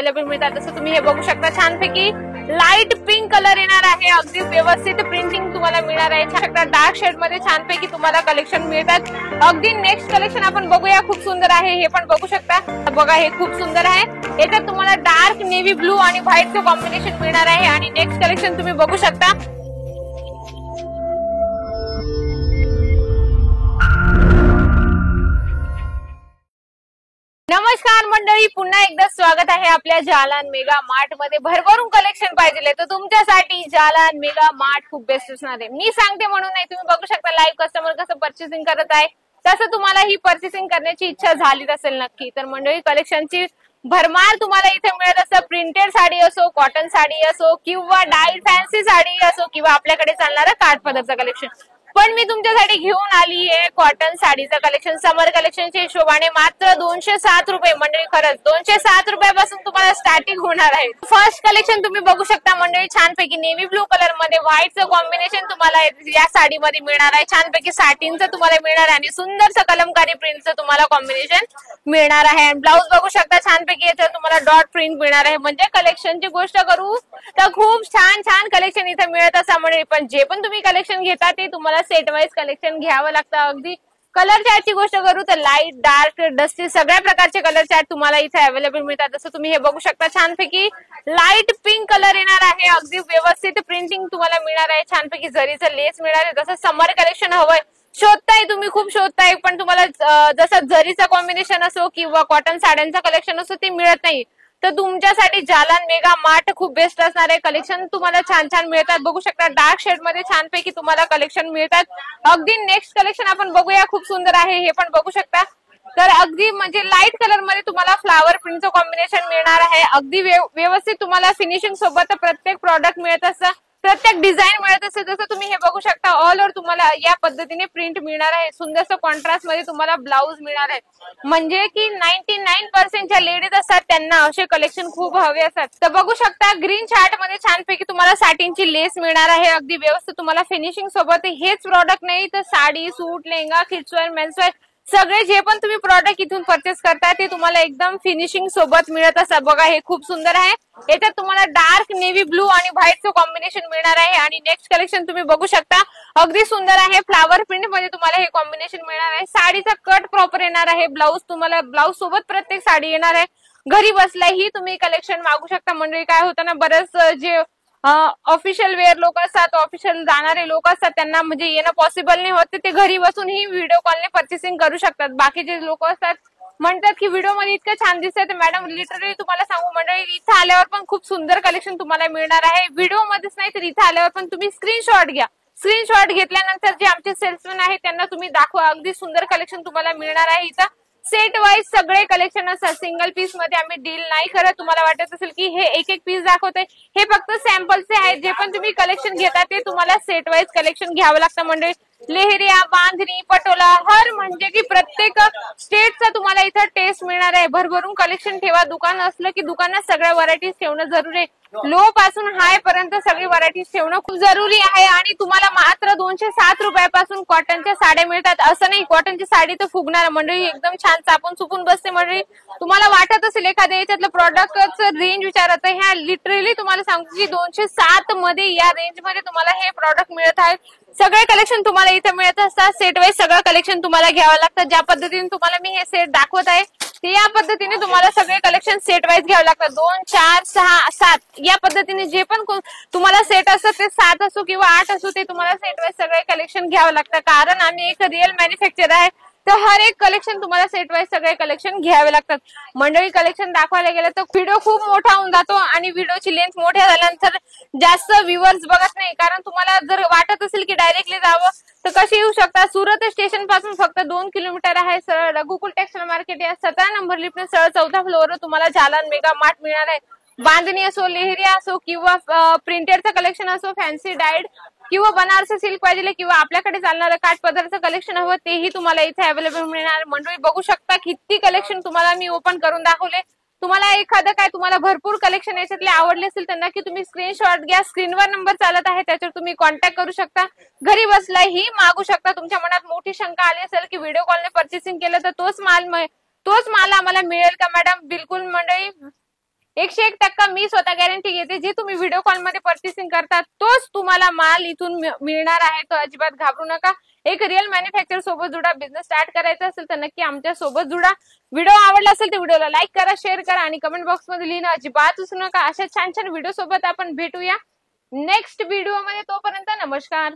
Available मिळतात। जसं तुम्ही हे बघू शकता, छानपैकी लाईट पिंक कलर येणार आहे, अगदी व्यवस्थित प्रिंटिंग तुम्हाला मिळणार आहे। डार्क शेड मध्ये छानपैकी तुम्हाला कलेक्शन मिळतात। अगदी नेक्स्ट कलेक्शन आपण बघूया, खूप सुंदर आहे, हे पण बघू शकता। बघा, हे खूप सुंदर आहे, याच्यात तुम्हाला डार्क नेव्ही ब्लू आणि व्हाईटचं कॉम्बिनेशन मिळणार आहे। आणि नेक्स्ट कलेक्शन तुम्ही बघू शकता, नमस्कार मंडळी, पुन्हा एकदा स्वागत आहे आपल्या जालान मेगा मार्ट मध्ये। भरभरून कलेक्शन पाहिजे तर तुमच्यासाठी जालान मेगा मार्ट खूप बेस्ट असणार आहे। मी सांगते म्हणून नाही, तुम्ही बघू शकता लाईव्ह कस्टमर कसं परचेसिंग करत आहे, तसं तुम्हाला ही परचेसिंग करण्याची इच्छा झालीच असेल नक्की। तर मंडळी, कलेक्शनची भरमार तुम्हाला इथे मिळत असतं। प्रिंटेड साडी असो, कॉटन साडी असो, किंवा डाय फॅन्सी साडी असो, किंवा आपल्याकडे चालणारं काठ पदरचं कलेक्शन। पण मी तुमच्यासाठी घेऊन आली आहे कॉटन साडीचं कलेक्शन। समर कलेक्शनच्या हिशोबाने मात्र 207 रुपये मंडळी, खरंच 207 रुपयापासून तुम्हाला स्टार्टिंग होणार आहे। फर्स्ट कलेक्शन तुम्ही बघू शकता मंडळी, छानपैकी नेव्ही ब्लू कलर मध्ये व्हाईटचं कॉम्बिनेशन तुम्हाला या साडीमध्ये मिळणार आहे। छानपैकी साटिनचं तुम्हाला मिळणार आहे आणि सुंदरसं कलमकारी प्रिंटचं तुम्हाला कॉम्बिनेशन मिळणार आहे। ब्लाऊज बघू शकता, छानपैकी याच्यात तुम्हाला डॉट प्रिंट मिळणार आहे। म्हणजे कलेक्शनची गोष्ट करू तर खूप छान छान कलेक्शन इथे मिळत असं मंडळी। पण जे पण तुम्ही कलेक्शन घेता ते तुम्हाला सेट वाईज कलेक्शन घ्यावं लागतं। अगदी कलर चार्टची गोष्ट करू तर लाईट, डार्क, डस्टी सगळ्या प्रकारचे कलर चार्ट तुम्हाला इथे अवेलेबल मिळतात। जसं तुम्ही हे बघू शकता, छानपैकी लाईट पिंक कलर येणार आहे, अगदी व्यवस्थित प्रिंटिंग तुम्हाला मिळणार आहे। छानपैकी जरीचं लेस मिळणार आहे। जसं समर कलेक्शन हवंय, शोधताय तुम्ही, खूप शोधताय, पण तुम्हाला जसं जरीचं कॉम्बिनेशन असो किंवा कॉटन साड्यांचं कलेक्शन असो ते मिळत नाही, तर तुमच्यासाठी जालान मेगा मार्ट खूप बेस्ट असणार आहे। कलेक्शन तुम्हाला छान छान मिळतात। बघू शकता, डार्क शेड मध्ये छानपैकी तुम्हाला कलेक्शन मिळतात। अगदी नेक्स्ट कलेक्शन आपण बघूया, खूप सुंदर आहे, हे पण बघू शकता। तर अगदी म्हणजे लाईट कलर मध्ये तुम्हाला फ्लावर प्रिंटचं कॉम्बिनेशन मिळणार आहे। अगदी व्यवस्थित तुम्हाला फिनिशिंग सोबत प्रत्येक प्रॉडक्ट मिळत असतं, प्रत्येक डिझाईन मिळत असते। जसं तुम्ही हे बघू शकता, ऑल ओव्हर तुम्हाला या पद्धतीने प्रिंट मिळणार आहे। सुंदरसं कॉन्ट्रास्ट मध्ये तुम्हाला ब्लाऊज मिळणार आहे। म्हणजे की 99% ज्या लेडीज असतात त्यांना असे कलेक्शन खूप हवे असतात। तर बघू शकता, ग्रीन चार्ट मध्ये छानपैकी तुम्हाला साटिनची लेस मिळणार आहे। अगदी व्यवस्थित तुम्हाला फिनिशिंग सोबत हेच प्रॉडक्ट नाही तर साडी, सूट, लेहंगा, किड्सवेअर, मेन्सवेअर सगळे जे पण तुम्ही प्रॉडक्ट इथून परचेस करता ते तुम्हाला एकदम फिनिशिंग सोबत मिळत असतात। बघा, हे खूप सुंदर आहे, याच्यात तुम्हाला डार्क नेव्ही ब्लू आणि व्हाईटचं कॉम्बिनेशन मिळणार आहे। आणि नेक्स्ट कलेक्शन तुम्ही बघू शकता, अगदी सुंदर आहे, फ्लावर प्रिंट मध्ये तुम्हाला हे कॉम्बिनेशन मिळणार आहे। साडीचा कट प्रॉपर येणार आहे, ब्लाऊज तुम्हाला ब्लाऊज सोबत प्रत्येक साडी येणार आहे। घरी बसल्याही तुम्ही कलेक्शन मागू शकता मंडळी। काय होतं ना, बरंच जे ऑफिशियल वेअर लोक असतात, ऑफिशियल जाणारे लोक असतात, त्यांना म्हणजे येणं पॉसिबल नाही होत, ते घरी बसून ही व्हिडिओ कॉलने परचेसिंग करू शकतात। बाकीचे लोक असतात म्हणतात की व्हिडिओ मध्ये इतकं छान दिसतंय, तर मॅडम लिटरली तुम्हाला सांगू मंडळी, इथं आल्यावर पण खूप सुंदर कलेक्शन तुम्हाला मिळणार आहे। व्हिडिओ मध्येच नाही तर इथं आल्यावर पण तुम्ही स्क्रीनशॉट घ्या। स्क्रीनशॉट घेतल्यानंतर जे आमचे सेल्समॅन आहेत त्यांना तुम्ही दाखवा, अगदी सुंदर कलेक्शन तुम्हाला मिळणार आहे। इथं सेट वाईज सगळे कलेक्शन असतात, सिंगल पीस मध्ये आम्ही डील नाही करत। तुम्हाला वाटत असेल की हे एक एक पीस दाखवतोय, हे फक्त सॅम्पलचे आहेत। जे पण तुम्ही कलेक्शन घेता ते तुम्हाला सेट वाईज कलेक्शन घ्यावं लागतं मंडळी। लेहरिया, बांधणी, पटोला, हर म्हणजे की प्रत्येक स्टेटचा तुम्हाला इथं टेस्ट मिळणार आहे। भरभरून कलेक्शन ठेवा, दुकान असलं की दुकानात सगळ्या व्हरायटीज ठेवणं जरुरी आहे। लो पासून हाय पर्यंत सगळी व्हरायटीज ठेवणं खूप जरुरी आहे। आणि तुम्हाला मात्र 207 रुपयापासून कॉटनच्या साड्या मिळतात। असं नाही कॉटनची साडी तर फुगणार मंडळी, एकदम छान चापून चुपून बसते मंडळी। तुम्हाला वाटत असेल एखाद्या याच्यातलं प्रॉडक्टचं रेंज विचारत आहे, ह्या लिटरली तुम्हाला सांगतो की 207 मध्ये या रेंज मध्ये तुम्हाला हे प्रॉडक्ट मिळत आहे। सगळे कलेक्शन तुम्हाला इथे मिळत असतात। सेट वाईज सगळं कलेक्शन तुम्हाला घ्यावं लागतं। ज्या पद्धतीने तुम्हाला मी हे सेट दाखवत आहे ते या पद्धतीने तुम्हाला सगळे कलेक्शन सेट वाईज घ्यावं लागतं। 2, 4, 6, 7 या पद्धतीने जे पण तुम्हाला सेट असतं ते 7 असो किंवा 8 असो, ते तुम्हाला सेट वाईज सगळे कलेक्शन घ्यावं लागतं। कारण आम्ही एक रिअल मॅन्युफॅक्चर आहे, तर हर एक कलेक्शन तुम्हाला सेट वाईज सगळे कलेक्शन घ्यावे लागतात मंडळी। कलेक्शन दाखवायला गेलं तर व्हिडिओ खूप मोठा होऊन जातो आणि व्हिडिओची लेंथ मोठ्या झाल्यानंतर जास्त व्ह्यूअर्स बघत नाही। कारण तुम्हाला जर वाटत असेल की डायरेक्टली जावं तर कसे येऊ शकता, सुरत स्टेशन पासून फक्त 2 किलोमीटर आहे। सरळ रघुकुल टेक्सटाईल मार्केट या 17 नंबर लिफ्टने सरळ 4थ्या फ्लोअरवर तुम्हाला जालान मेगा मार्ट मिळणार आहे। बांधणी असो, लेहरिया असो किंवा प्रिंटेडचं कलेक्शन असो, फॅन्सी डायड किंवा बनारसी सिल्क पाहिजे किंवा आपल्याकडे चालणारं काठ पदरचं कलेक्शन हवं तेही तुम्हाला इथे अवेलेबल मिळणार। मंडळी बघू शकता किती कलेक्शन तुम्हाला मी ओपन करून दाखवले। तुम्हाला एखादं काय तुम्हाला भरपूर कलेक्शन याच्यातले आवडले असेल तर नक्की तुम्ही स्क्रीनशॉट घ्या। स्क्रीनवर नंबर चालत आहे त्याच्यावर तुम्ही कॉन्टॅक्ट करू शकता। घरी बसलाही मागू शकता। तुमच्या मनात मोठी शंका आली असेल की व्हिडिओ कॉलने परचेसिंग केलं तर तोच माल आम्हाला मिळेल का मॅडम? बिलकुल मंडळी, 101% मी स्वतः गॅरंटी घेते, जे तुम्ही व्हिडिओ कॉल मध्ये पर्चेसिंग करता तोच तुम्हाला माल इथून मिळणार आहे. तो अजिबात घाबरू नका. एक रिअल मॅन्युफॅक्चर सोबत जुडा. बिझनेस स्टार्ट करायचा असेल तर नक्की आमच्या सोबत जुडा. व्हिडिओ आवडला असेल तर व्हिडिओला लाईक करा, शेअर करा आणि कमेंट बॉक्स मध्ये लिहिणं अजिबात विसरू नका. अशा छान छान व्हिडिओ सोबत आपण भेटूया नेक्स्ट व्हिडिओ मध्ये. तोपर्यंत नमस्कार.